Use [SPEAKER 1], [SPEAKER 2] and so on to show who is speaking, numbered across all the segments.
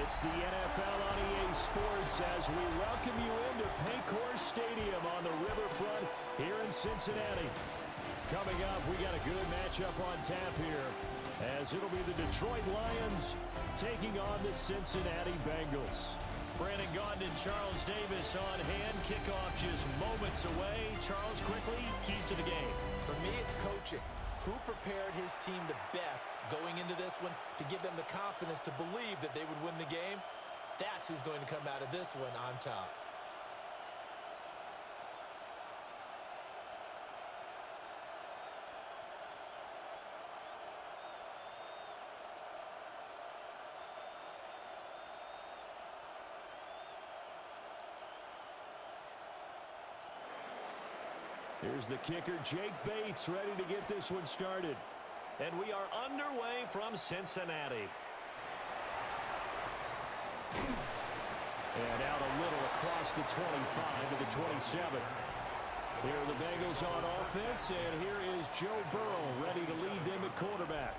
[SPEAKER 1] It's the NFL on EA Sports as we welcome you into Paycor Stadium on the riverfront here in Cincinnati. Coming up, we got a good matchup on tap here as it'll be the Detroit Lions taking on the Cincinnati Bengals. Brandon Gaudin and Charles Davis on hand. Kickoff just moments away. Charles, quickly, keys to the game.
[SPEAKER 2] For me, it's coaching. Who prepared his team the best going into this one to give them the confidence to believe that they would win the game? That's who's going to come out of this one on top.
[SPEAKER 1] Here's the kicker, Jake Bates, ready to get this one started.
[SPEAKER 3] And we are underway from Cincinnati.
[SPEAKER 1] And out a little across the 25 to the 27. Here are the Bengals on offense, and here is Joe Burrow ready to lead them at quarterback.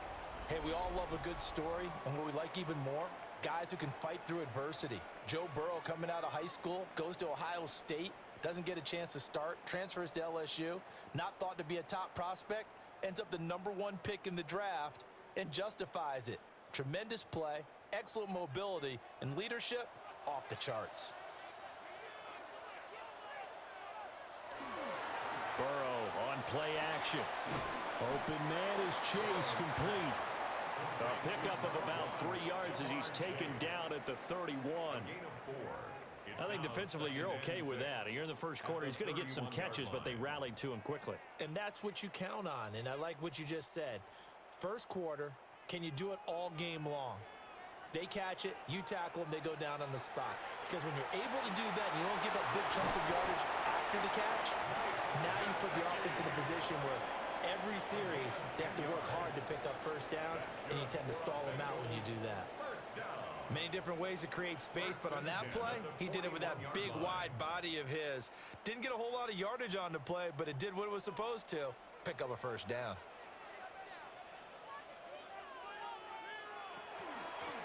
[SPEAKER 2] Hey, we all love a good story, and what we like even more, guys who can fight through adversity. Joe Burrow coming out of high school, goes to Ohio State, doesn't get a chance to start, transfers to LSU, not thought to be a top prospect, ends up the #1 pick in the draft, and justifies it. Tremendous play, excellent mobility, and leadership off the charts.
[SPEAKER 1] Burrow on play action. Open man is Chase, complete.
[SPEAKER 3] A pickup of about 3 yards as he's taken down at the 31. I think defensively you're okay with that. You're in the first quarter. He's going to get some catches, but they rallied to him quickly.
[SPEAKER 2] And that's what you count on, and I like what you just said. First quarter, can you do it all game long? They catch it, you tackle them, they go down on the spot. Because when you're able to do that and you don't give up big chunks of yardage after the catch, now you put the offense in a position where every series they have to work hard to pick up first downs, and you tend to stall them out when you do that. Many different ways to create space, but on that play, he did it with that big, wide body of his. Didn't get a whole lot of yardage on the play, but it did what it was supposed to, pick up a first down.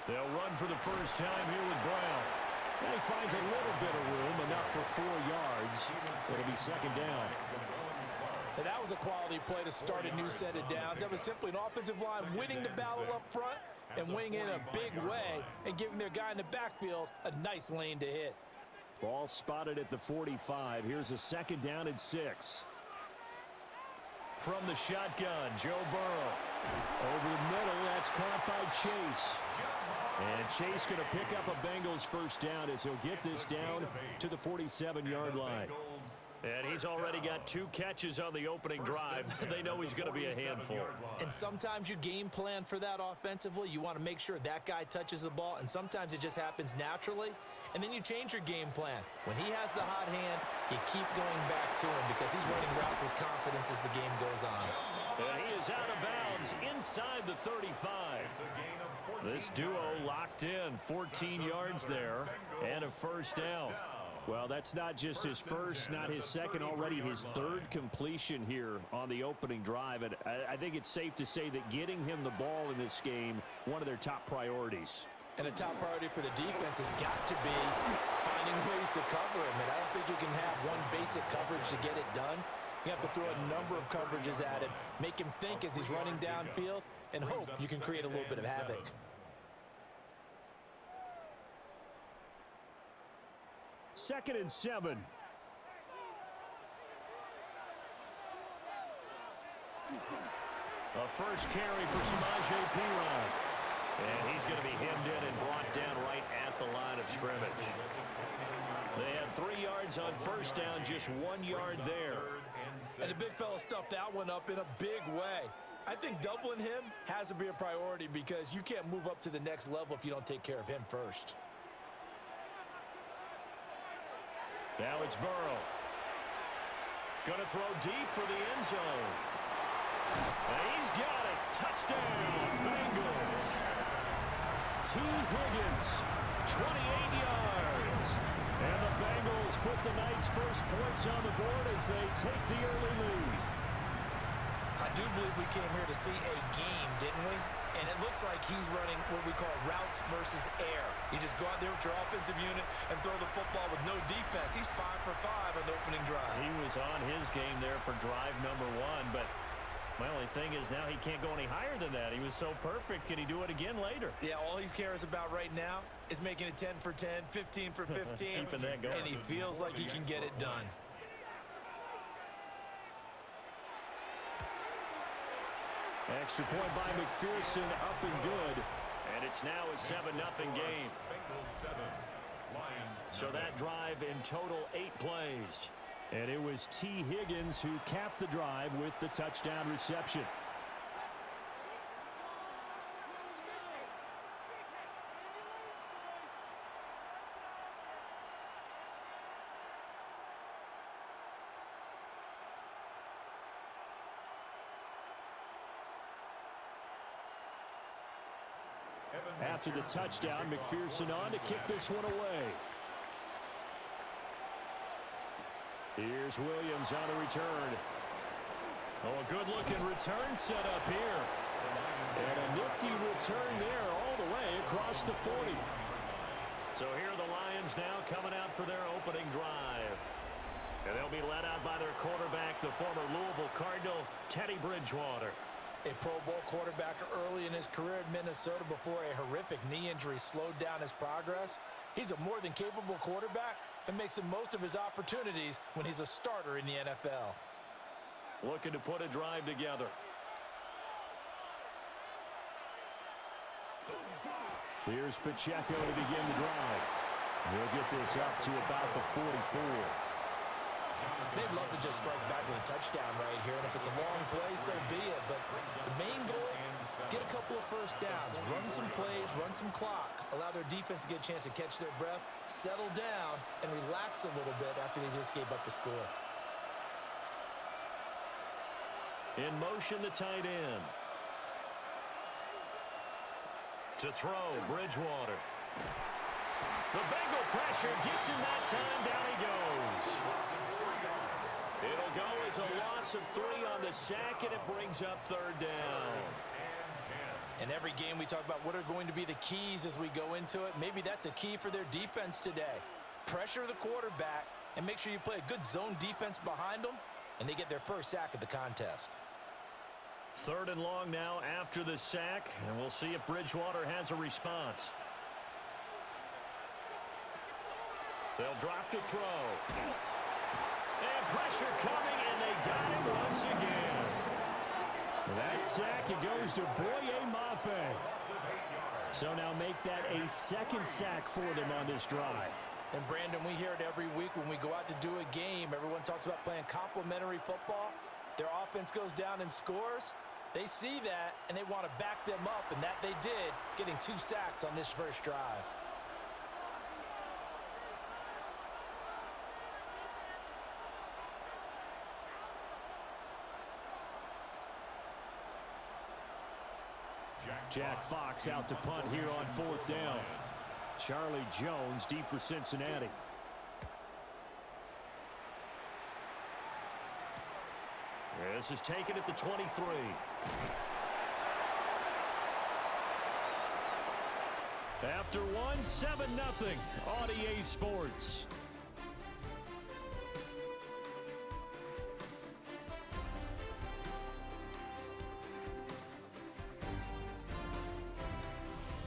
[SPEAKER 1] They'll run for the first time here with Brown. And he finds a little bit of room, enough for 4 yards. It'll be second down.
[SPEAKER 2] And that was a quality play to start a new set of downs. That was simply an offensive line winning the battle up front and winning in a big way and giving their guy in the backfield a nice lane to hit.
[SPEAKER 1] Ball spotted at the 45. Here's a second down and 6.
[SPEAKER 3] From the shotgun, Joe Burrow.
[SPEAKER 1] Over the middle, that's caught by Chase. And Chase going to pick up a Bengals first down as he'll get this down to the 47-yard line.
[SPEAKER 3] And he's already got 2 catches on the opening drive. They know he's going to be a handful.
[SPEAKER 2] And sometimes you game plan for that offensively. You want to make sure that guy touches the ball, and sometimes it just happens naturally. And then you change your game plan. When he has the hot hand, you keep going back to him because he's running routes with confidence as the game goes on.
[SPEAKER 3] And he is out of bounds inside the 35. This duo locked in, 14 yards there, and a first down.
[SPEAKER 1] Well, that's not just his first, not his second, already his 3rd completion here on the opening drive. And I think it's safe to say that getting him the ball in this game, one of their top priorities.
[SPEAKER 2] And the top priority for the defense has got to be finding ways to cover him. And I don't think you can have one basic coverage to get it done. You have to throw a number of coverages at him, make him think as he's running downfield, and hope you can create a little bit of havoc.
[SPEAKER 1] Second and 7.
[SPEAKER 3] A first carry for Samaje Perine. And he's going to be hemmed in and brought down right at the line of scrimmage. They had 3 yards on first down, just 1 yard there.
[SPEAKER 2] And the big fella stuffed that one up in a big way. I think doubling him has to be a priority because you can't move up to the next level if you don't take care of him first.
[SPEAKER 3] Now it's Burrow. Going to throw deep for the end zone. And he's got it. Touchdown, Bengals.
[SPEAKER 1] T. Higgins, 28 yards. And the Bengals put the night's first points on the board as they take the early lead.
[SPEAKER 2] I do believe we came here to see a game, didn't we? And it looks like he's running what we call routes versus air. You just go out there with your offensive unit and throw the football with no defense. He's 5 for 5 on the opening drive.
[SPEAKER 3] He was on his game there for drive number 1, but my only thing is now he can't go any higher than that. He was so perfect. Can he do it again later?
[SPEAKER 2] Yeah, all he cares about right now is making it 10 for 10, 15 for 15.
[SPEAKER 3] Keeping that going.
[SPEAKER 2] And he feels like he can get it done.
[SPEAKER 1] Extra point by McPherson, up and good.
[SPEAKER 3] And it's now a 7-0 game. So that drive in total 8 plays.
[SPEAKER 1] And it was T. Higgins who capped the drive with the touchdown reception. After the touchdown, McPherson on to kick this one away. Here's Williams on the return. Oh, a good-looking return set up here. And a nifty return there all the way across the 40.
[SPEAKER 3] So here are the Lions now coming out for their opening drive. And they'll be led out by their quarterback, the former Louisville Cardinal, Teddy Bridgewater.
[SPEAKER 2] A Pro Bowl quarterback early in his career in Minnesota before a horrific knee injury slowed down his progress. He's a more than capable quarterback and makes the most of his opportunities when he's a starter in the NFL.
[SPEAKER 3] Looking to put a drive together.
[SPEAKER 1] Here's Pacheco to begin the drive. He'll get this up to about the 44.
[SPEAKER 2] They'd love to just strike back with a touchdown right here, and if it's a long play, so be it. But the main goal, get a couple of first downs, run some plays, run some clock, allow their defense to get a chance to catch their breath, settle down, and relax a little bit after they just gave up a score.
[SPEAKER 3] In motion, the tight end. To throw, Bridgewater. The Bengal pressure gets him that time. Down he goes. It'll go as a loss of 3 on the sack, and it brings up third down.
[SPEAKER 2] In every game, we talk about what are going to be the keys as we go into it. Maybe that's a key for their defense today. Pressure the quarterback and make sure you play a good zone defense behind them, and they get their first sack of the contest.
[SPEAKER 3] 3rd and long now after the sack, and we'll see if Bridgewater has a response. They'll drop to throw. And pressure coming, and they got him once again.
[SPEAKER 1] That sack, it goes to Boye Mafe. So now make that a 2nd sack for them on this drive.
[SPEAKER 2] And Brandon, we hear it every week when we go out to do a game. Everyone talks about playing complementary football. Their offense goes down and scores. They see that, and they want to back them up, and that they did, getting 2 sacks on this first drive.
[SPEAKER 1] Jack Fox out to punt here on 4th down. Charlie Jones deep for Cincinnati.
[SPEAKER 3] This is taken at the 23. After one, 7-0 on EA Sports.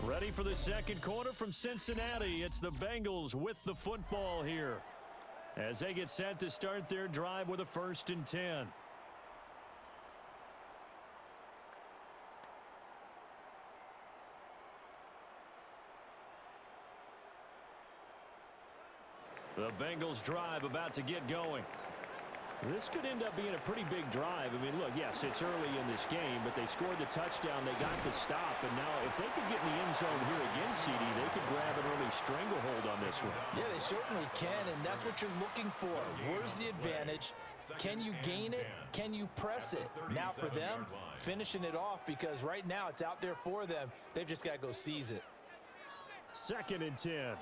[SPEAKER 3] Ready for the second quarter from Cincinnati. It's the Bengals with the football here as they get set to start their drive with a 1st and 10. The Bengals drive about to get going.
[SPEAKER 1] This could end up being a pretty big drive. I mean, look, yes, it's early in this game, but they scored the touchdown. They got the stop, and now if they could get in the end zone here again, CD, they could grab an early stranglehold on this one.
[SPEAKER 2] Yeah, they certainly can, and that's what you're looking for. Where's the advantage? Can you gain it? Can you press it? Now for them, finishing it off, because right now it's out there for them. They've just got to go seize it.
[SPEAKER 1] 2nd and 10.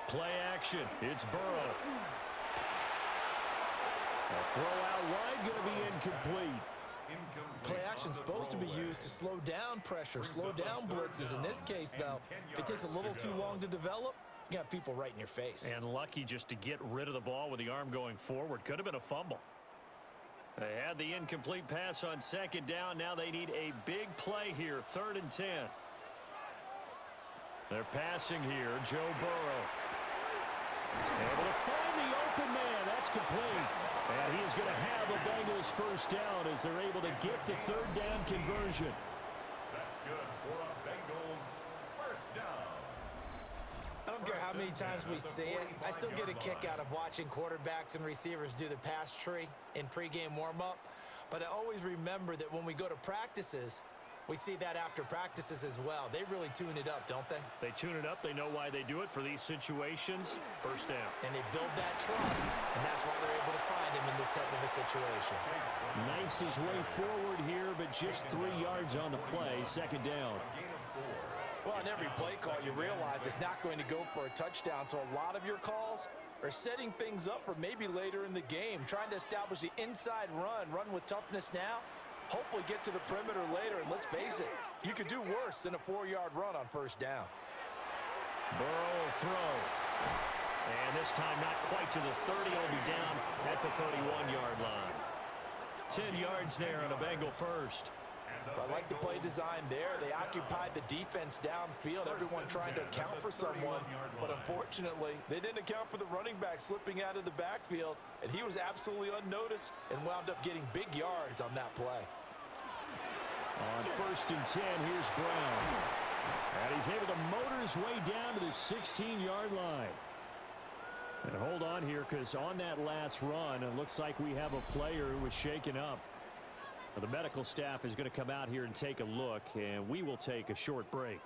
[SPEAKER 3] Play action. It's Burrow.
[SPEAKER 1] A throw out wide, going to be incomplete.
[SPEAKER 2] Play action is supposed to be used to slow down pressure, slow down blitzes. In this case, though, if it takes a little too long to develop, you got people right in your face.
[SPEAKER 3] And lucky just to get rid of the ball with the arm going forward. Could have been a fumble. They had the incomplete pass on second down. Now they need a big play here, 3rd and 10. They're passing here, Joe Burrow.
[SPEAKER 1] Able to find the open man. That's complete. And he is going to have a Bengals first down as they're able to get the 3rd down conversion.
[SPEAKER 4] That's good for a Bengals first down.
[SPEAKER 2] I don't care how many times we see it. I still get a kick out of watching quarterbacks and receivers do the pass tree in pregame warm-up. But I always remember that when we go to practices, we see that after practices as well. They really tune it up, don't they?
[SPEAKER 3] They tune it up. They know why they do it for these situations. First down.
[SPEAKER 2] And they build that trust, and that's why they're able to find him in this type of a situation.
[SPEAKER 1] Knifes his way forward here, but just 3 yards on the play. 2nd down.
[SPEAKER 2] Well, on every play call, you realize it's not going to go for a touchdown, so a lot of your calls are setting things up for maybe later in the game, trying to establish the inside run with toughness now, hopefully get to the perimeter later, and let's face it, you could do worse than a 4-yard run on first down.
[SPEAKER 3] Burrow will throw. And this time not quite to the 30. He'll be down at the 31-yard line. 10 yards there on a Bengal first.
[SPEAKER 2] I like the play design there. They occupied the defense downfield, everyone trying to account for someone. But unfortunately, they didn't account for the running back slipping out of the backfield, and he was absolutely unnoticed and wound up getting big yards on that play.
[SPEAKER 1] On 1st and 10, here's Brown. And he's able to motor his way down to the 16-yard line. And hold on here, because on that last run, it looks like we have a player who was shaken up. The medical staff is going to come out here and take a look, and we will take a short break.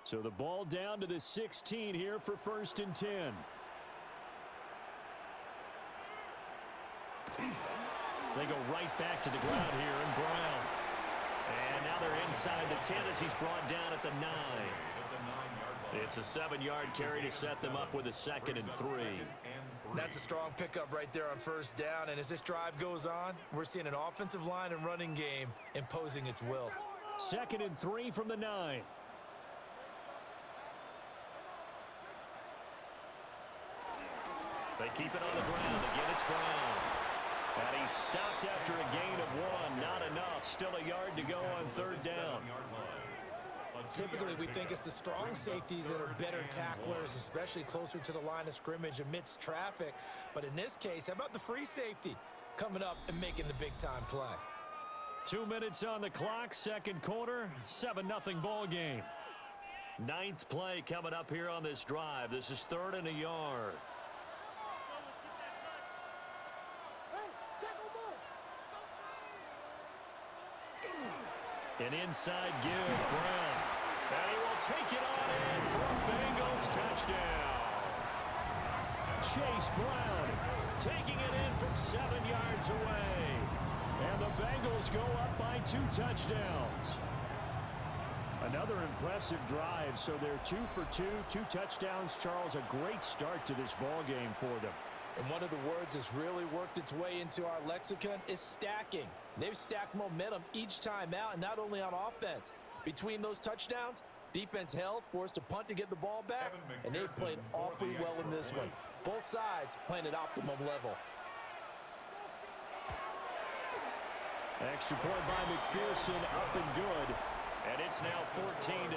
[SPEAKER 1] So the ball down to the 16 here for 1st and 10. They go right back to the ground here, and Brown. And now they're inside the 10 as he's brought down at the 9. It's a 7-yard carry to set them up with a 2nd and 3.
[SPEAKER 2] That's a strong pickup right there on first down, and as this drive goes on, we're seeing an offensive line and running game imposing its will.
[SPEAKER 1] 2nd and 3 from the 9.
[SPEAKER 3] They keep it on the ground. Again, it's Brown. And he's stopped after a gain of 1. Not enough. Still a yard to go on 3rd down.
[SPEAKER 2] Typically, we think it's the strong safeties that are better tacklers, especially closer to the line of scrimmage amidst traffic. But in this case, how about the free safety coming up and making the big-time play?
[SPEAKER 1] 2 minutes on the clock, 2nd quarter, 7-0 ball game.
[SPEAKER 3] 9th play coming up here on this drive. This is 3rd and a yard. An inside give, Brown. And he will take it on in for a Bengals touchdown.
[SPEAKER 1] Chase Brown taking it in from 7 yards away. And the Bengals go up by 2 touchdowns. Another impressive drive, so they're 2 for 2, 2 touchdowns. Charles, a great start to this ball game for them.
[SPEAKER 2] And one of the words that's really worked its way into our lexicon is stacking. They've stacked momentum each time out, and not only on offense. Between those touchdowns, defense held, forced to punt to get the ball back, and they've played awfully well in this one. Both sides playing at optimum level.
[SPEAKER 1] Extra point by McPherson, up and good.
[SPEAKER 3] And it's now 14-0.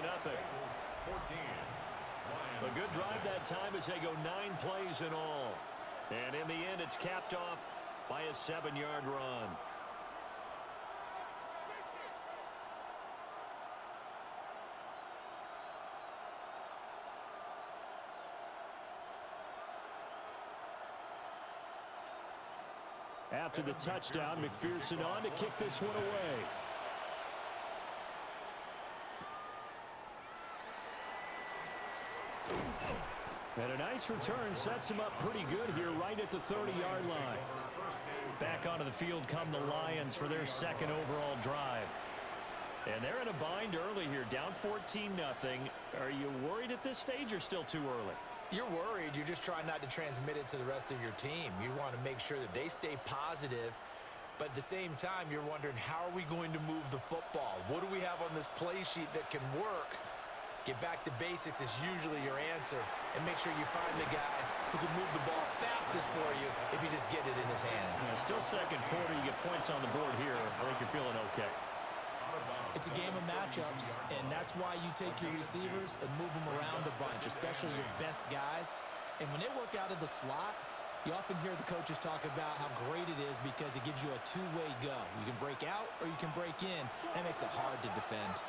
[SPEAKER 3] A good drive that time as they go 9 plays in all. And in the end, it's capped off by a 7-yard run.
[SPEAKER 1] After the touchdown, McPherson on to kick this one away. And a nice return sets him up pretty good here right at the 30-yard line.
[SPEAKER 3] Back onto the field come the Lions for their second overall drive. And they're in a bind early here, down 14-0. Are you worried at this stage or still too early?
[SPEAKER 2] You're worried. You're just trying not to transmit it to the rest of your team. You want to make sure that they stay positive. But at the same time, you're wondering, how are we going to move the football? What do we have on this play sheet that can work? Get back to basics is usually your answer. And make sure you find the guy who can move the ball fastest for you if you just get it in his hands.
[SPEAKER 3] Yeah, still second quarter. You get points on the board here. I think you're feeling okay.
[SPEAKER 2] It's a game of matchups, and that's why you take your receivers and move them around a bunch, especially your best guys. And when they work out of the slot, you often hear the coaches talk about how great it is because it gives you a two-way go. You can break out or you can break in. That makes it hard to defend.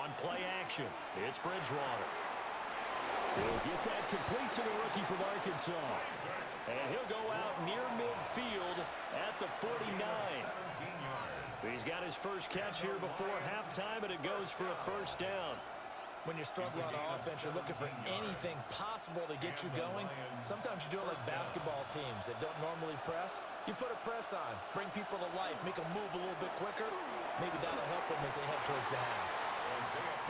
[SPEAKER 3] On play action, it's Bridgewater.
[SPEAKER 1] He'll get that complete to the rookie from Arkansas. And he'll go out near midfield at the 49. He's got his first catch here before halftime, and it goes for a first down.
[SPEAKER 2] When you're struggling on offense, you're looking for anything possible to get you going. Sometimes you do it like basketball teams that don't normally press. You put a press on, bring people to life, make them move a little bit quicker. Maybe that'll help them as they head towards the half.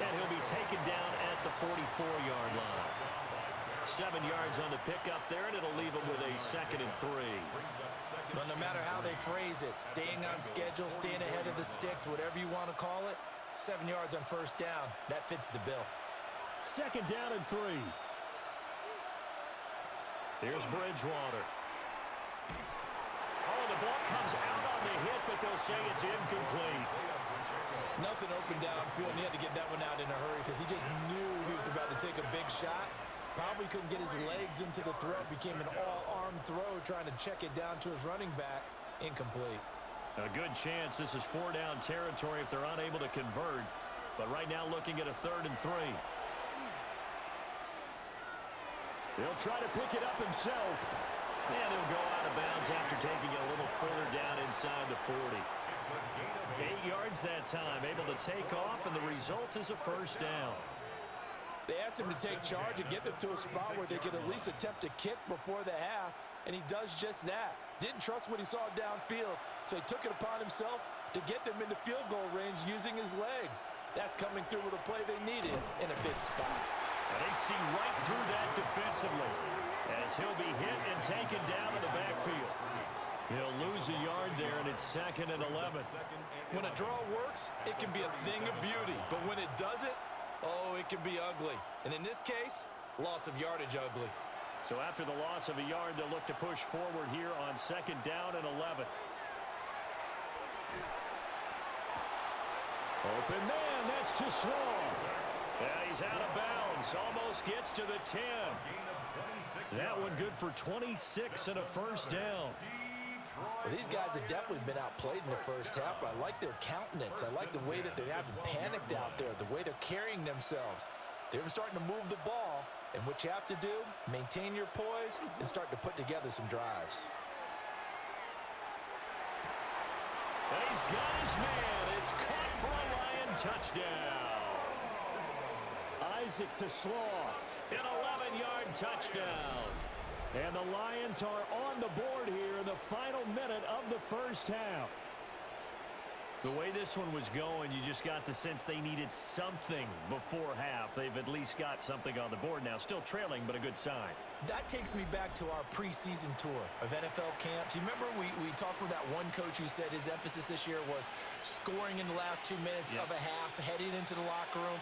[SPEAKER 3] And he'll be taken down at the 44-yard line. 7 yards on the pickup there, and it'll leave him with a 2nd and 3.
[SPEAKER 2] Well, no matter how they phrase it, staying on schedule, staying ahead of the sticks, whatever you want to call it, 7 yards on first down, that fits the bill.
[SPEAKER 1] 2nd down and 3.
[SPEAKER 3] Here's Bridgewater. Oh, the ball comes out on the hit, but they'll say it's incomplete.
[SPEAKER 2] Nothing open downfield, and he had to get that one out in a hurry because he just knew he was about to take a big shot. Probably couldn't get his legs into the throw. Became an all-arm throw trying to check it down to his running back. Incomplete.
[SPEAKER 3] A good chance this is 4-down territory if they're unable to convert. But right now looking at a 3rd and 3.
[SPEAKER 1] He'll try to pick it up himself.
[SPEAKER 3] And he'll go out of bounds after taking it a little further down inside the 40. 8 yards that time, able to take off, and the result is a first down.
[SPEAKER 5] They asked him to take charge and get them to a spot where they could at least attempt a kick before the half, and he does just that. Didn't trust what he saw downfield, so he took it upon himself to get them into field goal range using his legs. That's coming through with a play they needed in a big spot.
[SPEAKER 3] And they see right through that defensively as he'll be hit and taken down in the backfield. He'll lose a yard there, and it's 2nd and 11.
[SPEAKER 2] When a draw works, it can be a thing of beauty. But when it doesn't, oh, it can be ugly. And in this case, loss of yardage ugly.
[SPEAKER 3] So after the loss of a yard, they'll look to push forward here on 2nd down and 11.
[SPEAKER 1] Open man, that's too slow.
[SPEAKER 3] Yeah, he's out of bounds. Almost gets to the 10. That one good for 26 and a first down.
[SPEAKER 5] Well, these guys have definitely been outplayed in the first half, but I like their countenance. I like the way that they haven't panicked out there, the way they're carrying themselves. They're starting to move the ball, and what you have to do, maintain your poise and start to put together some drives.
[SPEAKER 3] And he's got his man. It's caught for a Lion touchdown.
[SPEAKER 1] Isaac to Slaw.
[SPEAKER 3] An 11-yard touchdown.
[SPEAKER 1] And the Lions are on the board here in the final minute of the first half.
[SPEAKER 3] The way this one was going, you just got the sense they needed something before half. They've at least got something on the board now. Still trailing, but a good sign.
[SPEAKER 2] That takes me back to our preseason tour of NFL camps. You remember we talked with that one coach who said his emphasis this year was scoring in the last 2 minutes of a half, heading into the locker room.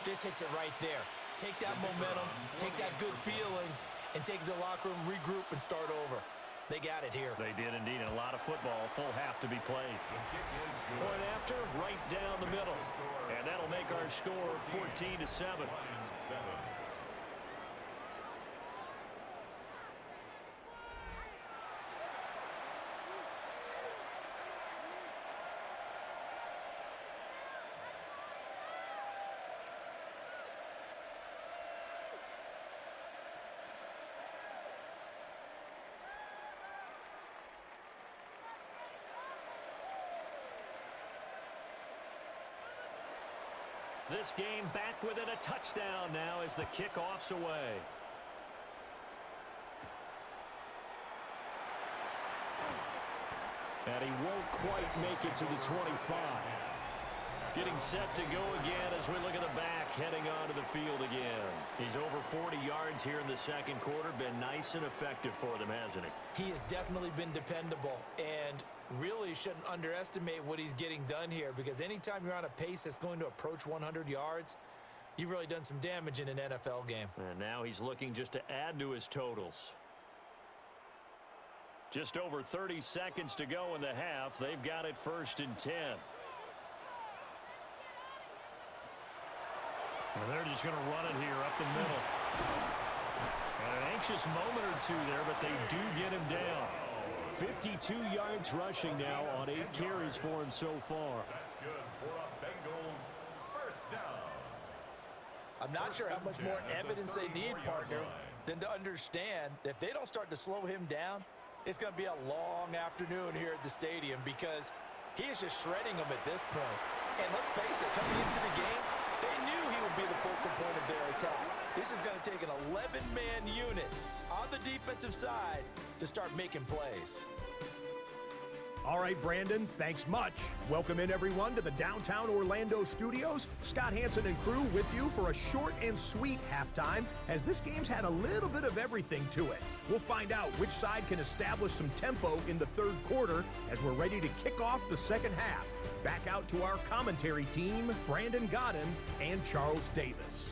[SPEAKER 2] This hits it right there. Take that momentum, take that good feeling, and take it to the locker room, regroup, and start over. They got it here.
[SPEAKER 3] They did indeed, and a lot of football, full half to be played. Point after, right down the middle. And that'll make our score 14-7. This game back within a touchdown now as the kickoff's away. And he won't quite make it to the 25. Getting set to go again as we look at the back heading onto the field again. He's over 40 yards here in the second quarter. Been nice and effective for them, hasn't he?
[SPEAKER 2] He has definitely been dependable and really shouldn't underestimate what he's getting done here, because anytime you're on a pace that's going to approach 100 yards, you've really done some damage in an NFL game.
[SPEAKER 3] And now he's looking just to add to his totals. Just over 30 seconds to go in the half. They've got it 1st and 10. And they're just going to run it here up the middle. And an anxious moment or two there, but they do get him down. 52 yards rushing now on 8 carries for him so far.
[SPEAKER 4] That's good for a Bengals first down.
[SPEAKER 5] I'm not sure how much more evidence they need, partner, than to understand that if they don't start to slow him down, it's going to be a long afternoon here at the stadium, because he is just shredding them at this point. And let's face it, coming into the game, they knew he would be the focal point of their attack. This is going to take an 11-man unit on the defensive side to start making plays.
[SPEAKER 6] All right, Brandon, thanks much. Welcome in, everyone, to the downtown Orlando studios. Scott Hansen and crew with you for a short and sweet halftime, as this game's had a little bit of everything to it. We'll find out which side can establish some tempo in the third quarter as we're ready to kick off the second half. Back out to our commentary team, Brandon Godden and Charles Davis.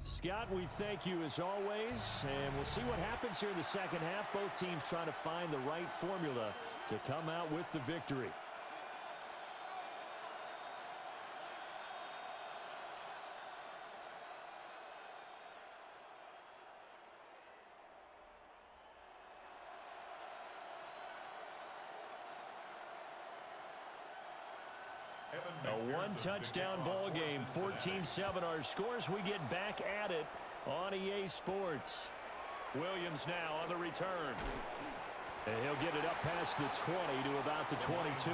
[SPEAKER 1] Scott, we thank you as always, and we'll see what happens here in the second half. Both teams trying to find the right formula to come out with the victory. A one-touchdown ball game, 14-7 our scores. We get back at it on EA Sports. Williams now on the return. And he'll get it up past the 20 to about the 22.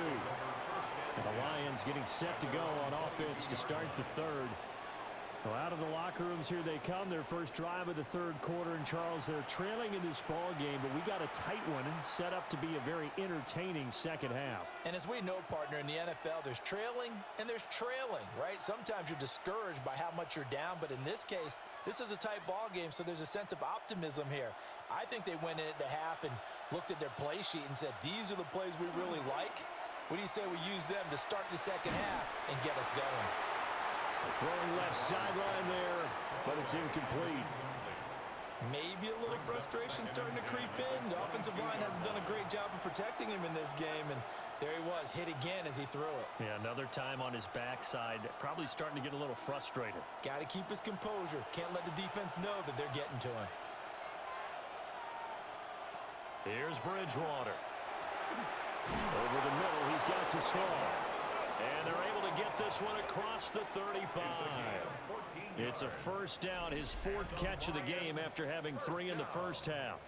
[SPEAKER 1] And the Lions getting set to go on offense to start the third. Well, out of the locker rooms here they come. Their first drive of the third quarter. And Charles, they're trailing in this ball game, but we got a tight one and set up to be a very entertaining second half.
[SPEAKER 5] And as we know, partner, in the NFL, there's trailing and there's trailing, right? Sometimes you're discouraged by how much you're down, but in this case, this is a tight ball game, so there's a sense of optimism here. I think they went in at the half and looked at their play sheet and said, these are the plays we really like. What do you say we use them to start the second half and get us going?
[SPEAKER 1] Throwing left sideline there, but it's incomplete.
[SPEAKER 5] Maybe a little frustration starting to creep in. The offensive line hasn't done a great job of protecting him in this game, and there he was, hit again as he threw it.
[SPEAKER 3] Yeah, another time on his backside, probably starting to get a little frustrated.
[SPEAKER 5] Got to keep his composure. Can't let the defense know that they're getting to him.
[SPEAKER 3] Here's Bridgewater.
[SPEAKER 1] Over the middle, he's got to slow. And they're able to get this one across the 35. It's a first down, his fourth catch of the game after having 3 in the first half.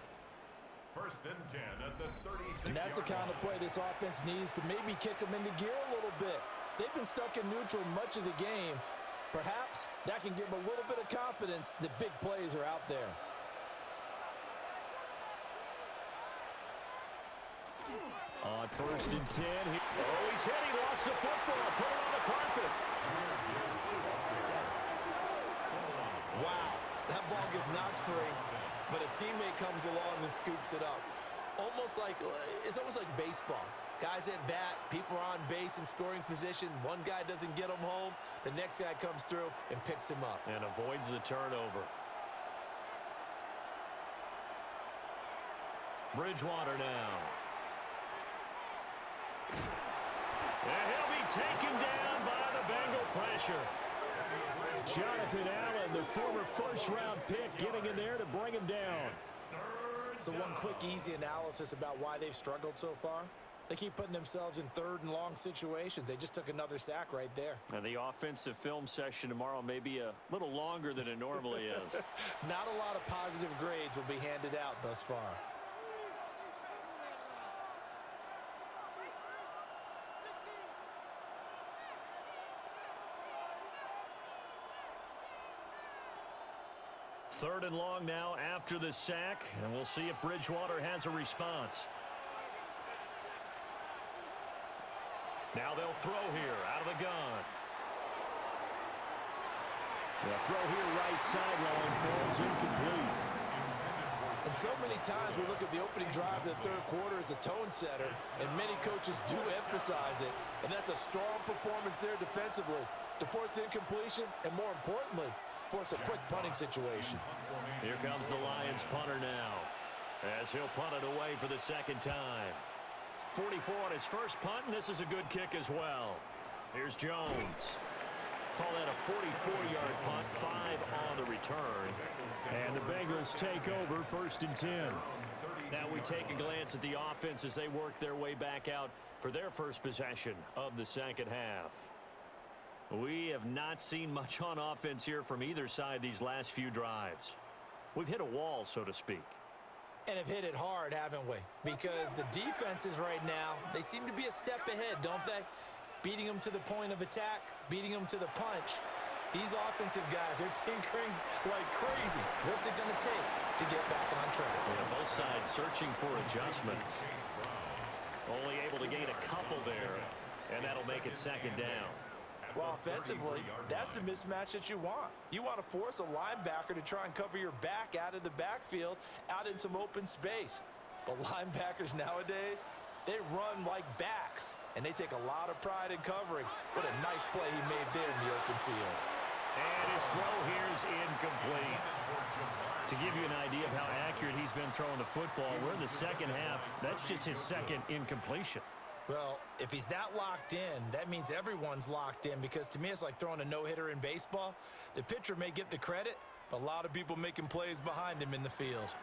[SPEAKER 4] 1st and 10 at the 36.
[SPEAKER 5] And that's the kind of play this offense needs to maybe kick them into gear a little bit. They've been stuck in neutral much of the game. Perhaps that can give them a little bit of confidence that big plays are out there.
[SPEAKER 1] On 1st and 10. Oh, he's hit. He lost the football. Put it on the carpet.
[SPEAKER 5] Wow, that ball gets knocked free, but a teammate comes along and scoops it up. It's almost like baseball. Guys at bat, people are on base in scoring position. One guy doesn't get him home. The next guy comes through and picks him up.
[SPEAKER 3] And avoids the turnover. Bridgewater now.
[SPEAKER 1] And he'll be taken down by the Bengal pressure. Jonathan Allen, the former first-round pick, getting in there to bring him down.
[SPEAKER 5] So one quick, easy analysis about why they've struggled so far. They keep putting themselves in third and long situations. They just took another sack right there.
[SPEAKER 3] And the offensive film session tomorrow may be a little longer than it normally is.
[SPEAKER 5] Not a lot of positive grades will be handed out thus far.
[SPEAKER 3] Third and long now after the sack, and we'll see if Bridgewater has a response. Now they'll throw here out of the gun.
[SPEAKER 1] The throw here right sideline falls incomplete.
[SPEAKER 5] And so many times we look at the opening drive of the third quarter as a tone setter, and many coaches do emphasize it. And that's a strong performance there defensively to force incompletion and, more importantly, force a quick punting situation.
[SPEAKER 3] Here comes the Lions punter now, as he'll punt it away for the second time. 44 on his first punt, and this is a good kick as well. Here's Jones. Call that a 44-yard punt, 5 on the return.
[SPEAKER 1] And the Bengals take over 1st and 10.
[SPEAKER 3] Now we take a glance at the offense as they work their way back out for their first possession of the second half. We have not seen much on offense here from either side these last few drives. We've hit a wall, so to speak.
[SPEAKER 5] And have hit it hard, haven't we? Because the defenses right now, they seem to be a step ahead, don't they? Beating them to the point of attack, beating them to the punch. These offensive guys are tinkering like crazy. What's it going to take to get back on track?
[SPEAKER 3] Yeah, both sides searching for adjustments. Only able to gain a couple there, and that'll make it second down.
[SPEAKER 5] Well, offensively, that's the mismatch that you want. You want to force a linebacker to try and cover your back out of the backfield, out in some open space. But linebackers nowadays, they run like backs, and they take a lot of pride in covering. What a nice play he made there in the open field.
[SPEAKER 3] And his throw here is incomplete. To give you an idea of how accurate he's been throwing the football, we're in the second half. That's just his second incompletion.
[SPEAKER 5] Well, if he's that locked in, that means everyone's locked in, because to me it's like throwing a no-hitter in baseball. The pitcher may get the credit, but a lot of people making plays behind him in the field.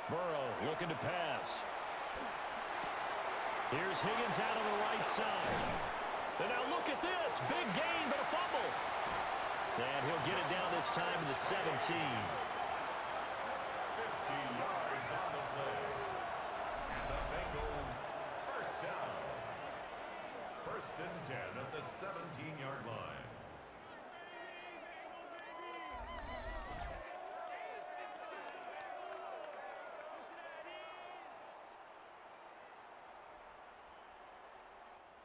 [SPEAKER 3] Burrow looking to pass. Here's Higgins out on the right side. And now look at this. Big gain, but a fumble. And he'll get it down this time to the 17.
[SPEAKER 4] 50 yards on the play. And the Bengals first down. 1st and 10 at the 17-yard line.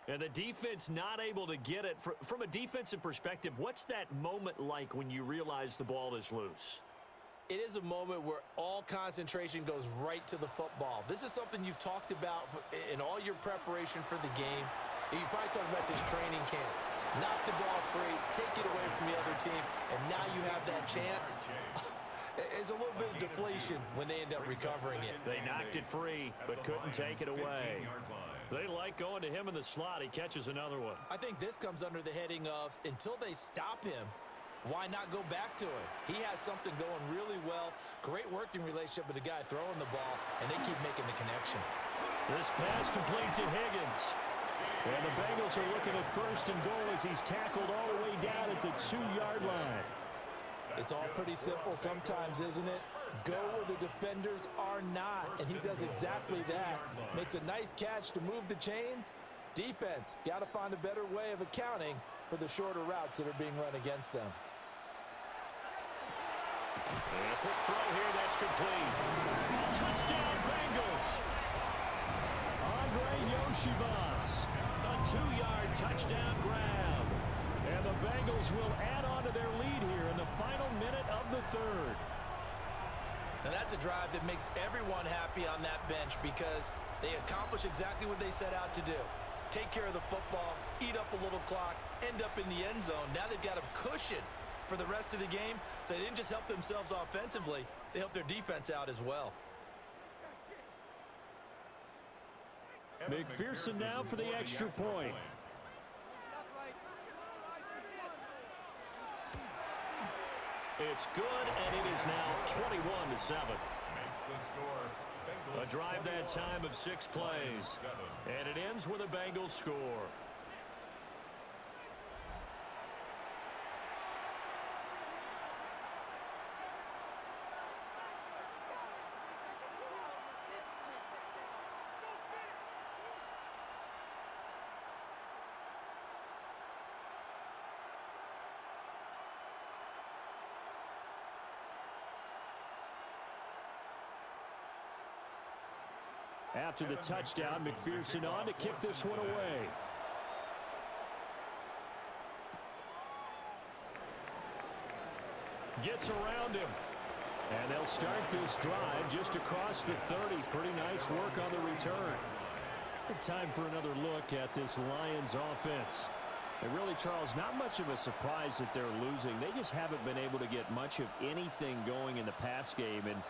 [SPEAKER 3] And the defense not able to get it. From a defensive perspective, what's that moment like when you realize the ball is loose?
[SPEAKER 5] It is a moment where all concentration goes right to the football. This is something you've talked about in all your preparation for the game. You probably talked about this training camp. Knock the ball free, take it away from the other team, and now you have that chance. There's a little bit of deflation when they end up recovering it.
[SPEAKER 3] They knocked it free, but couldn't take it away. They like going to him in the slot. He catches another one.
[SPEAKER 5] I think this comes under the heading of, until they stop him, why not go back to him? He has something going really well. Great working relationship with the guy throwing the ball, and they keep making the connection.
[SPEAKER 3] This pass complete to Higgins.
[SPEAKER 1] And the Bengals are looking at 1st and goal as he's tackled all the way down at the 2-yard line.
[SPEAKER 5] It's all pretty simple sometimes, isn't it? Go where the defenders are not, and he does exactly that. Makes a nice catch to move the chains. Defense, got to find a better way of accounting for the shorter routes that are being run against them.
[SPEAKER 3] And a quick throw here, that's complete. Touchdown, Bengals!
[SPEAKER 1] Andre Yoshivas.
[SPEAKER 3] A 2-yard touchdown grab.
[SPEAKER 1] And the Bengals will add on to their lead here in the final minute of the third.
[SPEAKER 5] And that's a drive that makes everyone happy on that bench, because they accomplish exactly what they set out to do. Take care of the football, eat up a little clock, end up in the end zone. Now they've got a cushion for the rest of the game, so they didn't just help themselves offensively, they helped their defense out as well.
[SPEAKER 1] McPherson now for the extra point.
[SPEAKER 3] It's good, and it is now 21-7.
[SPEAKER 4] Makes the score
[SPEAKER 3] drive that time of 6 plays. And it ends with a Bengals score.
[SPEAKER 1] After the touchdown, McPherson on to kick this one away. Gets around him. And they'll start this drive just across the 30. Pretty nice work on the return. Time for another look at this Lions offense. And really, Charles, not much of a surprise that they're losing. They just haven't been able to get much of anything going in the pass game. And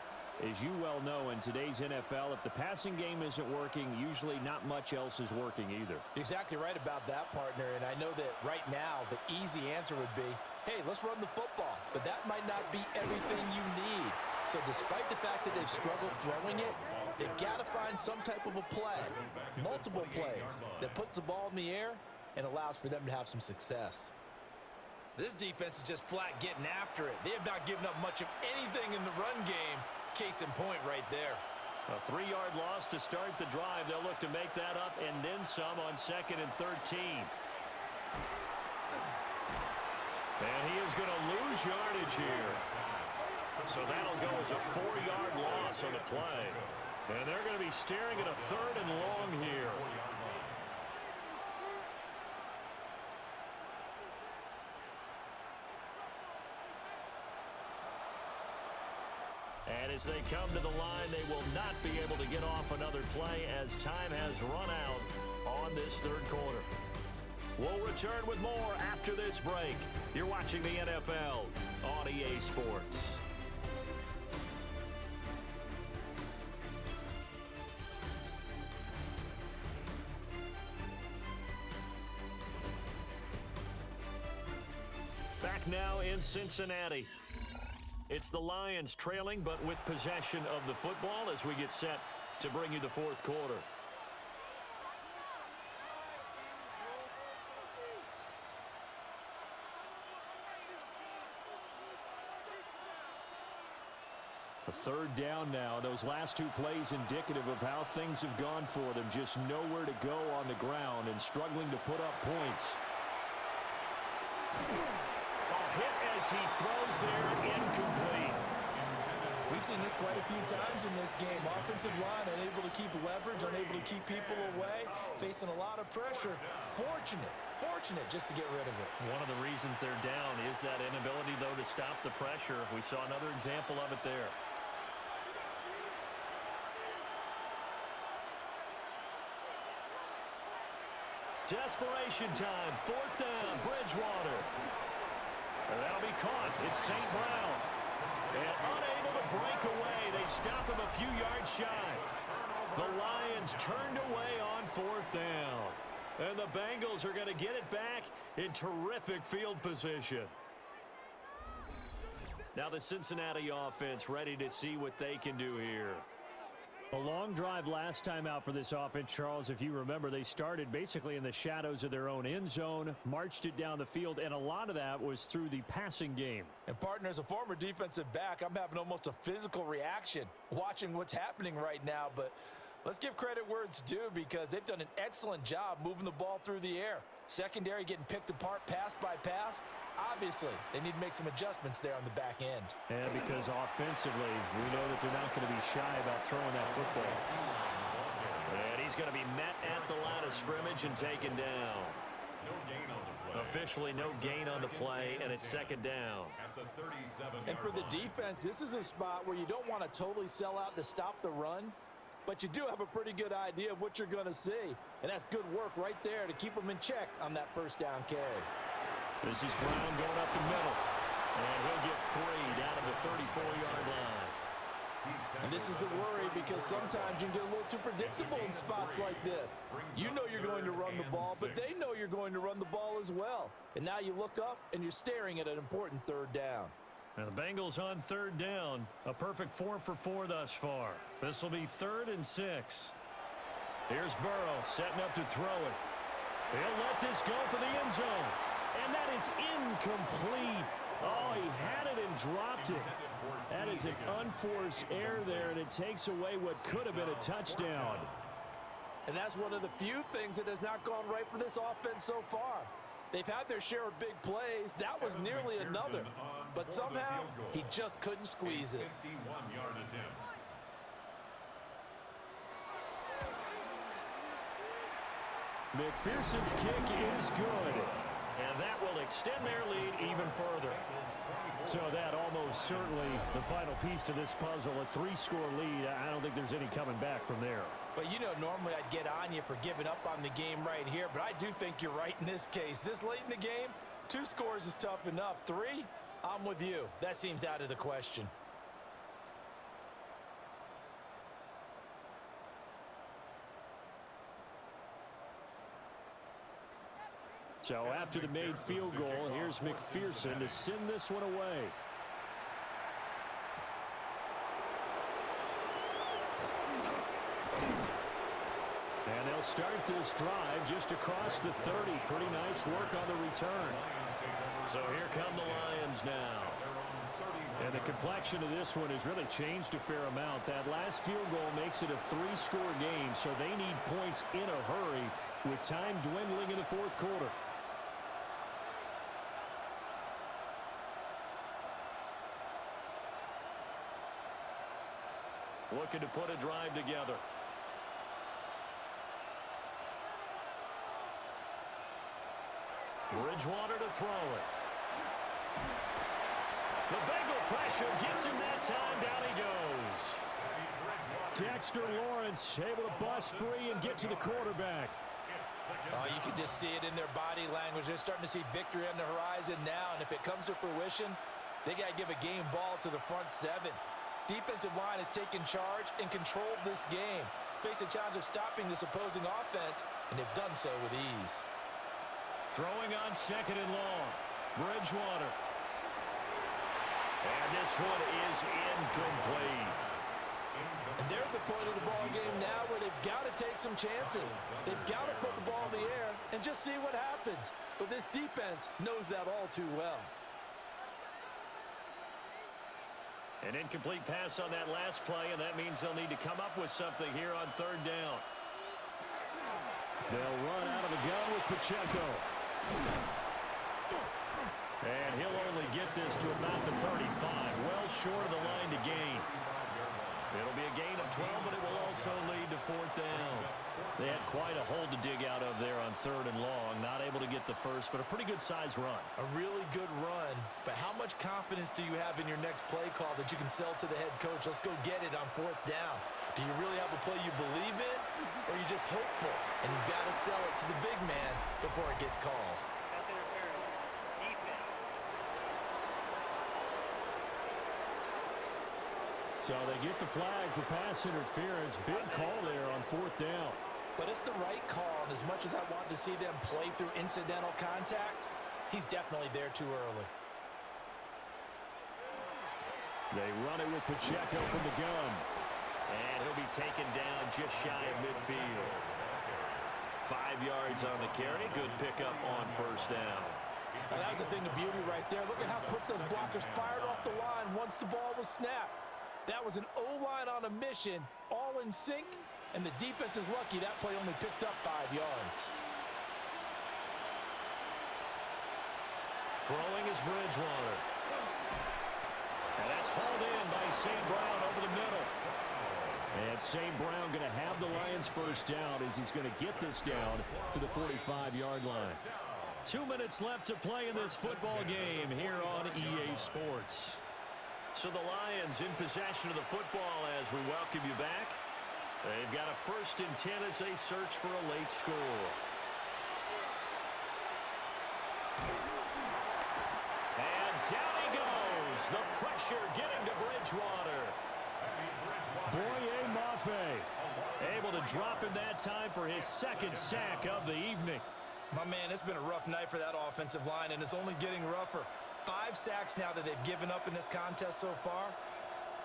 [SPEAKER 1] as you well know, in today's NFL, if the passing game isn't working, usually not much else is working either.
[SPEAKER 5] Exactly right about that, partner. And I know that right now the easy answer would be, hey, let's run the football. But that might not be everything you need. So despite the fact that they've struggled throwing it, they've got to find some type of a play, multiple plays, that puts the ball in the air and allows for them to have some success. This defense is just flat getting after it. They have not given up much of anything in the run game. Case in point right there.
[SPEAKER 3] A 3-yard loss to start the drive. They'll look to make that up and then some on 2nd and 13. And he is going to lose yardage here. So that'll go as a 4-yard loss on the play. And they're going to be staring at a 3rd and long here. And as they come to the line, they will not be able to get off another play as time has run out on this 3rd quarter. We'll return with more after this break. You're watching the NFL on EA Sports. Back now in Cincinnati. It's the Lions trailing, but with possession of the football as we get set to bring you the 4th quarter. A 3rd down now. Those last 2 plays indicative of how things have gone for them. Just nowhere to go on the ground and struggling to put up points. Hit as he throws there, incomplete.
[SPEAKER 5] We've seen this quite a few times in this game. Offensive line unable to keep leverage, unable to keep people away, facing a lot of pressure. Fortunate just to get rid of it.
[SPEAKER 3] One of the reasons they're down is that inability, though, to stop the pressure. We saw another example of it there. Desperation time, 4th down, Bridgewater. That'll be caught. It's St. Brown. And unable to break away. They stop him a few yards shy. The Lions turned away on 4th down. And the Bengals are going to get it back in terrific field position. Now the Cincinnati offense ready to see what they can do here.
[SPEAKER 1] A long drive last time out for this offense, Charles. If you remember, they started basically in the shadows of their own end zone, marched it down the field, and a lot of that was through the passing game.
[SPEAKER 5] And, partner, as a former defensive back, I'm having almost a physical reaction watching what's happening right now. But let's give credit where it's due because they've done an excellent job moving the ball through the air. Secondary getting picked apart pass by pass. Obviously, they need to make some adjustments there on the back end.
[SPEAKER 1] And because offensively, we know that they're not going to be shy about throwing that football.
[SPEAKER 3] And he's going to be met at the line of scrimmage and taken down. Officially no gain on the play, and it's 2nd down.
[SPEAKER 5] And for the defense, this is a spot where you don't want to totally sell out to stop the run, but you do have a pretty good idea of what you're going to see. And that's good work right there to keep them in check on that 1st down carry.
[SPEAKER 3] This is Brown going up the middle. And he'll get 3 down to the 34-yard line.
[SPEAKER 5] And this is the worry because sometimes you can get a little too predictable in spots like this. You know you're going to run the ball, but they know you're going to run the ball as well. And now you look up and you're staring at an important 3rd down.
[SPEAKER 3] And the Bengals on third down. A perfect 4 for 4 thus far. This will be 3rd and 6. Here's Burrow setting up to throw it. He'll let this go for the end zone. And that is incomplete. Oh, he had it and dropped it. That is an unforced error there, and it takes away what could have been a touchdown.
[SPEAKER 5] And that's one of the few things that has not gone right for this offense so far. They've had their share of big plays. That was nearly another. But somehow, he just couldn't squeeze it.
[SPEAKER 4] 51-yard attempt.
[SPEAKER 1] McPherson's kick is good.
[SPEAKER 3] And that will extend their lead even further.
[SPEAKER 1] So that almost certainly the final piece to this puzzle, a 3-score lead. I don't think there's any coming back from there.
[SPEAKER 5] But, you know, normally I'd get on you for giving up on the game right here, but I do think you're right in this case. This late in the game, 2 scores is tough enough. 3, I'm with you. That seems out of the question.
[SPEAKER 1] So after the made field goal, here's McPherson to send this one away. And they'll start this drive just across the 30. Pretty nice work on the return.
[SPEAKER 3] So here come the Lions now.
[SPEAKER 1] And the complexion of this one has really changed a fair amount. That last field goal makes it a 3-score game, so they need points in a hurry with time dwindling in the 4th quarter.
[SPEAKER 3] Looking to put a drive together. Bridgewater to throw it. The Bengal pressure gets him that time. Down he goes.
[SPEAKER 1] Dexter Lawrence able to bust free and get to the quarterback.
[SPEAKER 5] Oh, you can just see it in their body language. They're starting to see victory on the horizon now, and if it comes to fruition, they got to give a game ball to the front 7. Defensive line has taken charge and controlled this game. Face a challenge of stopping this opposing offense, and they've done so with ease.
[SPEAKER 3] Throwing on 2nd and long. Bridgewater. And this one is incomplete.
[SPEAKER 5] And they're at the point of the ball game now where they've got to take some chances. They've got to put the ball in the air and just see what happens. But this defense knows that all too well.
[SPEAKER 3] An incomplete pass on that last play, and that means they'll need to come up with something here on 3rd down.
[SPEAKER 1] They'll run out of the gun with Pacheco.
[SPEAKER 3] And he'll only get this to about the 35, well short of the line to gain. It'll be a gain of 12, but it will also lead to 4th down. They had quite a hole to dig out of there on 3rd and long. Not able to get the first, but a pretty good size run.
[SPEAKER 5] A really good run, but how much confidence do you have in your next play call that you can sell to the head coach? Let's go get it on 4th down. Do you really have a play you believe in, or are you just hopeful? And you got to sell it to the big man before it gets called.
[SPEAKER 1] So they get the flag for pass interference. Big call there on 4th down.
[SPEAKER 5] But it's the right call, and as much as I want to see them play through incidental contact, he's definitely there too early.
[SPEAKER 1] They run it with Pacheco from the gun.
[SPEAKER 3] And he'll be taken down just shy of midfield. 5 yards on the carry. Good pickup on 1st down.
[SPEAKER 5] So that was a thing of beauty right there. Look at how quick those blockers fired off the line once the ball was snapped. That was an O-line on a mission, all in sync, and the defense is lucky that play only picked up 5 yards.
[SPEAKER 3] Throwing is Bridgewater. And that's hauled in by St. Brown over the middle.
[SPEAKER 1] And St. Brown going to have the Lions 1st down as he's going to get this down to the 45-yard line.
[SPEAKER 3] 2 minutes left to play in this football game here on EA Sports. So the Lions in possession of the football as we welcome you back. They've got a 1st and 10 as they search for a late score. And down he goes. The pressure getting to Bridgewater.
[SPEAKER 1] Boye Mafe able to drop him that time for his 2nd sack of the evening.
[SPEAKER 5] My man, it's been a rough night for that offensive line, and it's only getting rougher.
[SPEAKER 2] 5 sacks now that they've given up in this contest so far.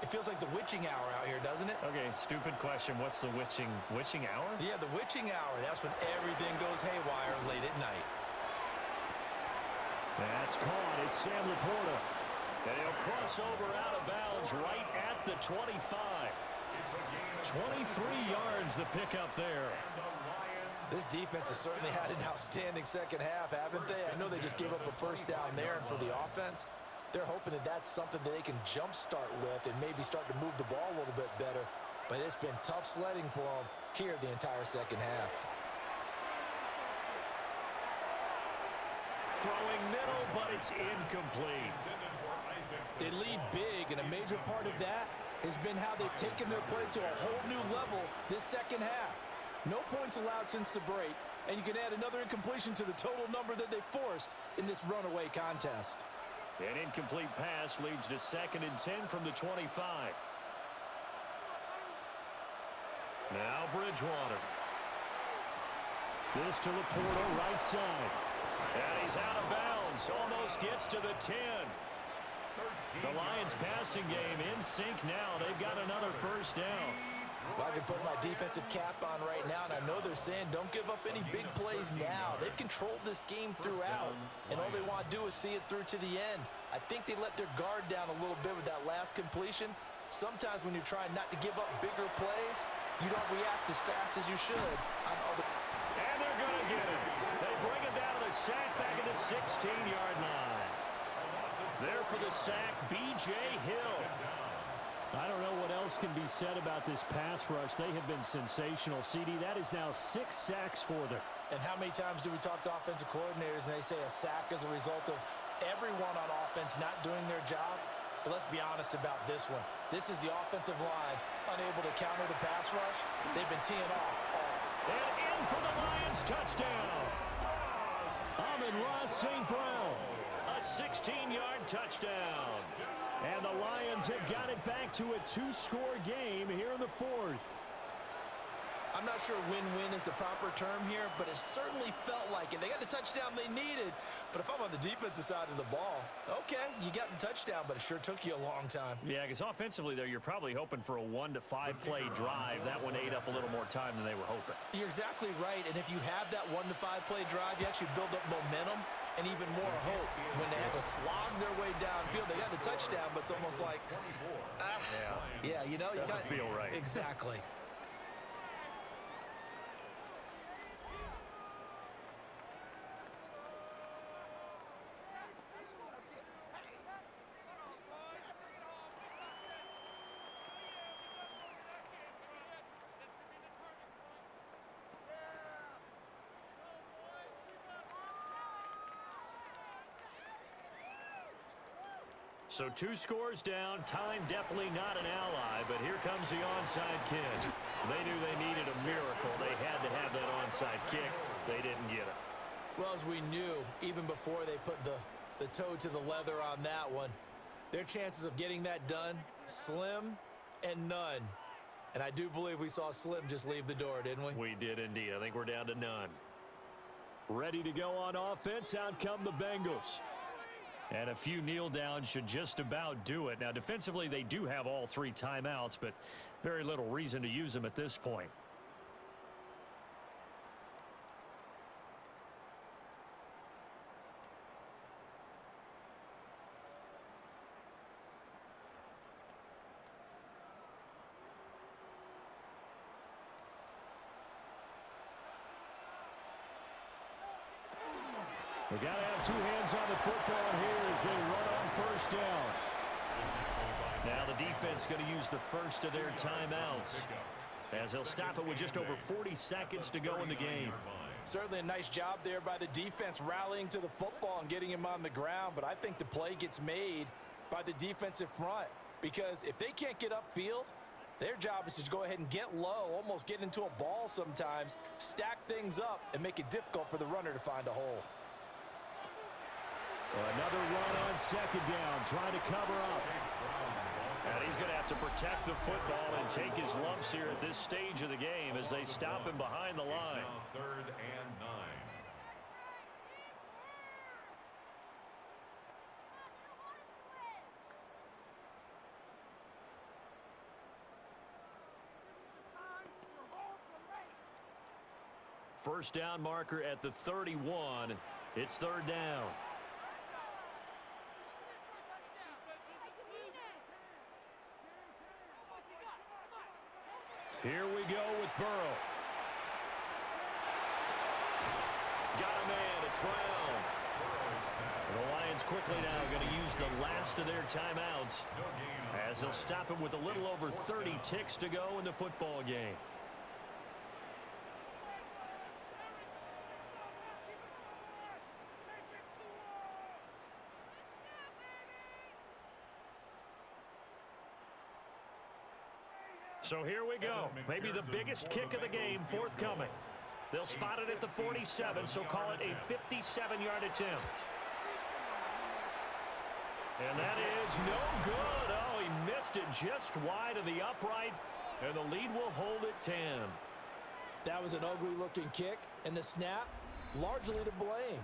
[SPEAKER 2] It feels like the witching hour out here, doesn't it?
[SPEAKER 3] Okay, stupid question. What's the witching hour?
[SPEAKER 2] Yeah, the witching hour. That's when everything goes haywire late at night.
[SPEAKER 1] That's caught. It's Sam Laporta. And he'll cross over out of bounds right at the 25. 23 yards the pickup there.
[SPEAKER 5] This defense has certainly had an outstanding second half, haven't they? I know they just gave up a first down there, and for the offense, they're hoping that that's something that they can jumpstart with and maybe start to move the ball a little bit better. But it's been tough sledding for them here the entire second half.
[SPEAKER 1] Throwing middle, but it's incomplete.
[SPEAKER 5] They lead big, and a major part of that has been how they've taken their play to a whole new level this second half. No points allowed since the break, and you can add another incompletion to the total number that they forced in this runaway contest.
[SPEAKER 1] An incomplete pass leads to 2nd and 10 from the 25. Now Bridgewater. This to Laporta, right side. And he's out of bounds. Almost gets to the 10. The Lions passing game in sync now. They've got another first down.
[SPEAKER 5] Well, I can put my defensive cap on right now, and I know they're saying don't give up any big plays now. They've controlled this game throughout, and all they want to do is see it through to the end. I think they let their guard down a little bit with that last completion. Sometimes when you're trying not to give up bigger plays, you don't react as fast as you should.
[SPEAKER 1] And they're going to get it. They bring it down to sack back at the 16-yard line. There for the sack, B.J. Hill. I don't know what else can be said about this pass rush. They have been sensational. CD, that is now 6 sacks for them.
[SPEAKER 5] And how many times do we talk to offensive coordinators and they say a sack is a result of everyone on offense not doing their job? But let's be honest about this one. This is the offensive line unable to counter the pass rush. They've been teeing off all.
[SPEAKER 1] And in for the Lions touchdown. Amon-Ra St. Brown. A 16-yard touchdown. And the Lions have got it back to a 2-score game here in the 4th.
[SPEAKER 2] I'm not sure win-win is the proper term here, but it certainly felt like it. They got the touchdown they needed, but if I'm on the defensive side of the ball, okay, you got the touchdown, but it sure took you a long time.
[SPEAKER 3] Yeah, because offensively there, you're probably hoping for a 1 to 5 play drive. That one ate up a little more time than they were hoping.
[SPEAKER 2] You're exactly right, and if you have that 1 to 5 play drive, you actually build up momentum and even more hope. When they had to slog their way downfield, they got the touchdown, but it's almost like, yeah, you know, you
[SPEAKER 3] doesn't feel right.
[SPEAKER 2] Exactly.
[SPEAKER 1] So 2 scores down. Time definitely not an ally, but here comes the onside kick. They knew they needed a miracle. They had to have that onside kick. They didn't get it.
[SPEAKER 2] Well, as we knew, even before they put the toe to the leather on that one, their chances of getting that done, slim and none. And I do believe we saw Slim just leave the door, didn't we?
[SPEAKER 3] We did indeed. I think we're down to none.
[SPEAKER 1] Ready to go on offense. Out come the Bengals. And a few kneel downs should just about do it. Now, defensively, they do have all 3 timeouts, but very little reason to use them at this point. We got to have 2 hands on the football here as they run on first down. Now the defense going to use the first of their timeouts as they'll stop it with just over 40 seconds to go in the game.
[SPEAKER 5] Certainly a nice job there by the defense rallying to the football and getting him on the ground, but I think the play gets made by the defensive front because if they can't get upfield, their job is to go ahead and get low, almost get into a ball sometimes, stack things up, and make it difficult for the runner to find a hole.
[SPEAKER 1] Another run on second down, trying to cover up.
[SPEAKER 3] And he's going to have to protect the football and take his lumps here at this stage of the game as they stop him behind the line.
[SPEAKER 4] 3rd and 9.
[SPEAKER 3] first down marker at the 31. It's third down. Here we go with Burrow. Got a man. It's Brown. The Lions quickly now going to use the last of their timeouts as they'll stop it with a little over 30 ticks to go in the football game. So here we go. Maybe the biggest kick of the game forthcoming. They'll spot it at the 47, so call it a 57-yard attempt. And that is no good. Oh, he missed it just wide of the upright, and the lead will hold at 10.
[SPEAKER 5] That was an ugly-looking kick, and the snap, largely to blame.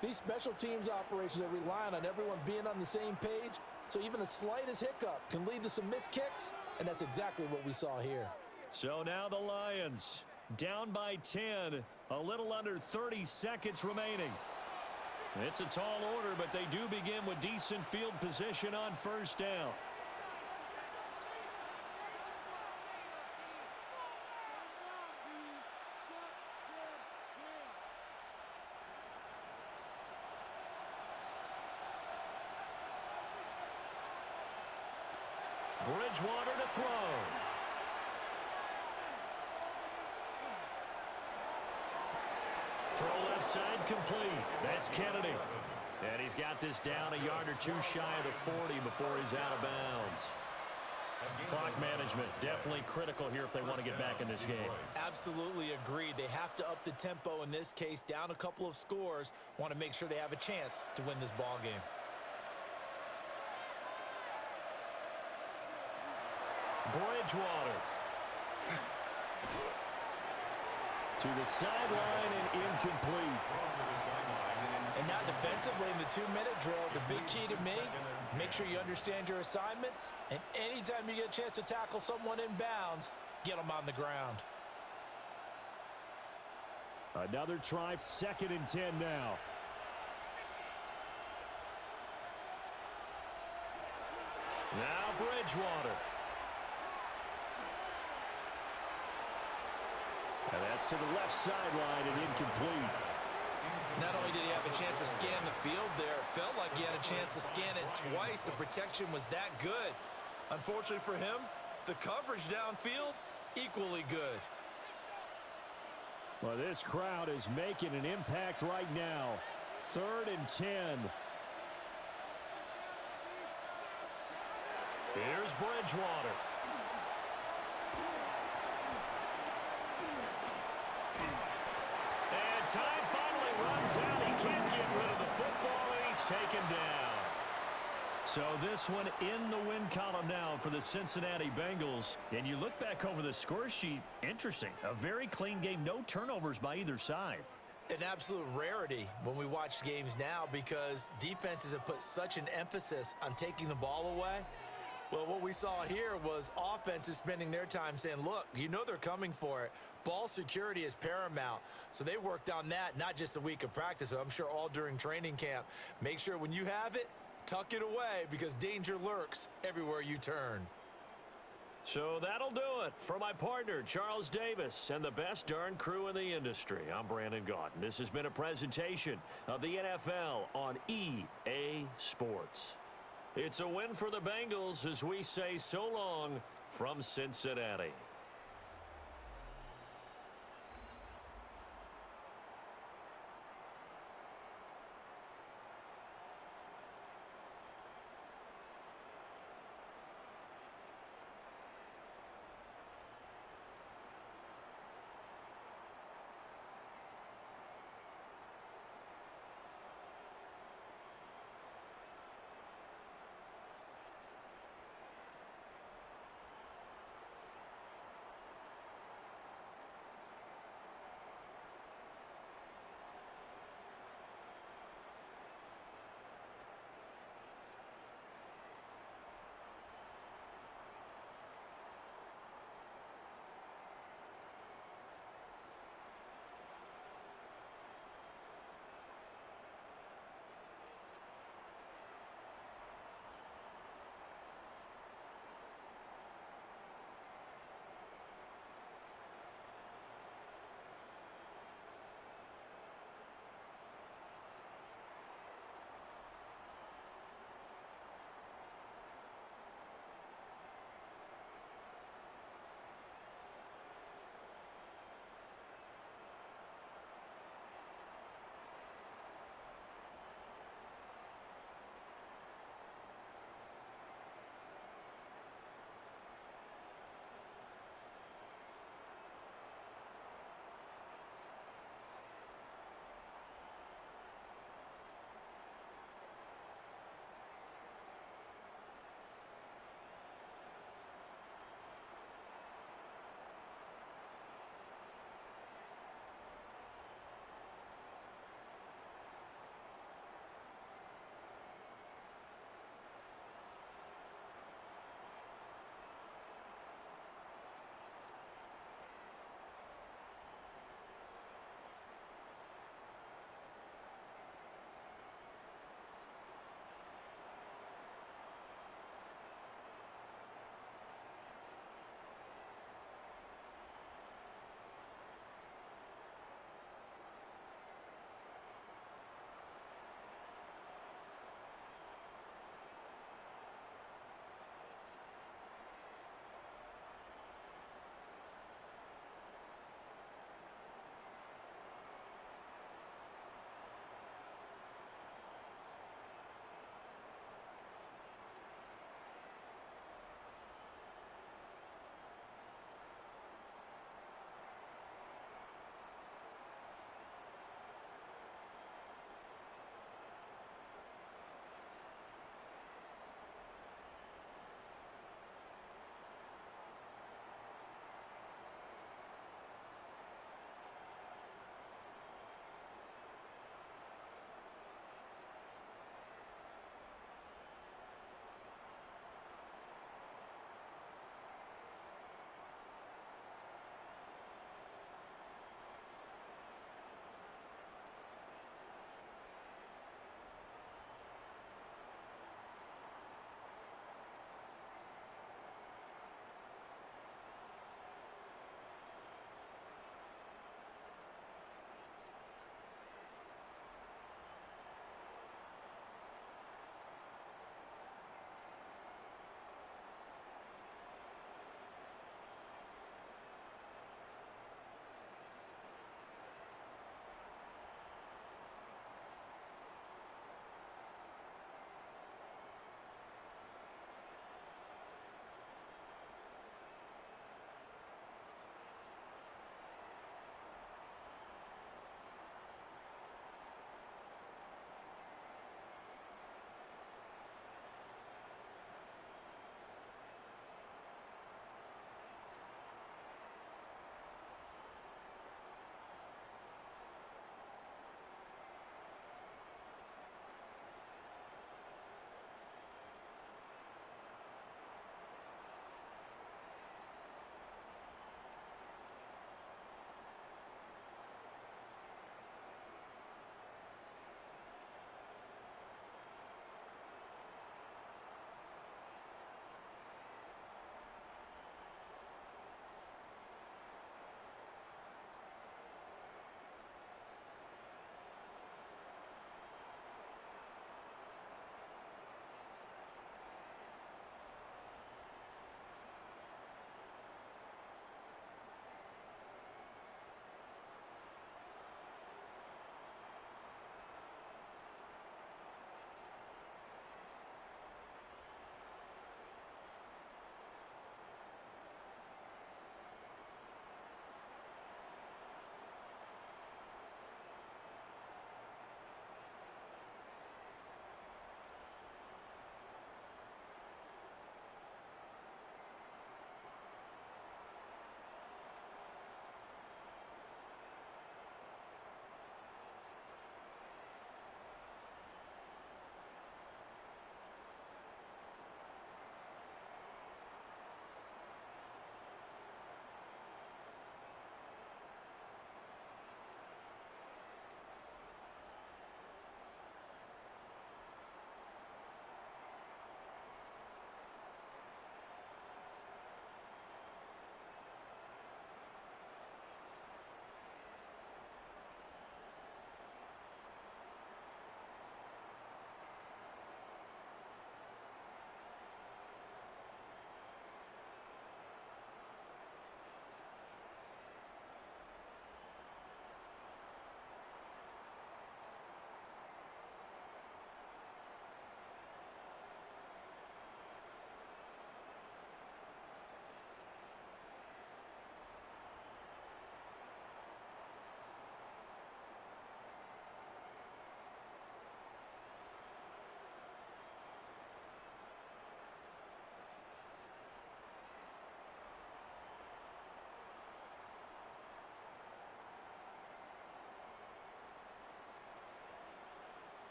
[SPEAKER 5] These special teams operations are relying on everyone being on the same page, so even the slightest hiccup can lead to some missed kicks, and that's exactly what we saw here.
[SPEAKER 3] So now the Lions down by 10, a little under 30 seconds remaining. It's a tall order, but they do begin with decent field position on first down. Bridgewater to throw. Throw left side complete. That's Kennedy. And he's got this down a yard or two shy of the 40 before he's out of bounds. Clock management definitely critical here if they want to get back in this game.
[SPEAKER 5] Absolutely agreed. They have to up the tempo in this case, down a couple of scores. Want to make sure they have a chance to win this ball game.
[SPEAKER 3] Bridgewater. To the sideline and incomplete.
[SPEAKER 5] And now defensively in the 2-minute drill, the big key to me, make sure you understand your assignments, and anytime you get a chance to tackle someone in bounds, get them on the ground.
[SPEAKER 1] Another try, 2nd and 10 now.
[SPEAKER 3] Now Bridgewater.
[SPEAKER 1] And that's to the left sideline and incomplete.
[SPEAKER 5] Not only did he have a chance to scan the field there, it felt like he had a chance to scan it twice. The protection was that good. Unfortunately for him, the coverage downfield, equally good.
[SPEAKER 1] Well, this crowd is making an impact right now. 3rd and 10.
[SPEAKER 3] Here's Bridgewater. And time finally runs out. He can't get rid of the football, and he's taken down. So this one in the win column now for the Cincinnati Bengals. And you look back over the score sheet, interesting. A very clean game, no turnovers by either side.
[SPEAKER 5] An absolute rarity when we watch games now because defenses have put such an emphasis on taking the ball away. Well, what we saw here was offenses spending their time saying, look, you know they're coming for it. Ball security is paramount. So they worked on that, not just a week of practice, but I'm sure all during training camp. Make sure when you have it, tuck it away because danger lurks everywhere you turn.
[SPEAKER 3] So that'll do it for my partner, Charles Davis, and the best darn crew in the industry. I'm Brandon Gaudin. This has been a presentation of the NFL on EA Sports. It's a win for the Bengals as we say so long from Cincinnati.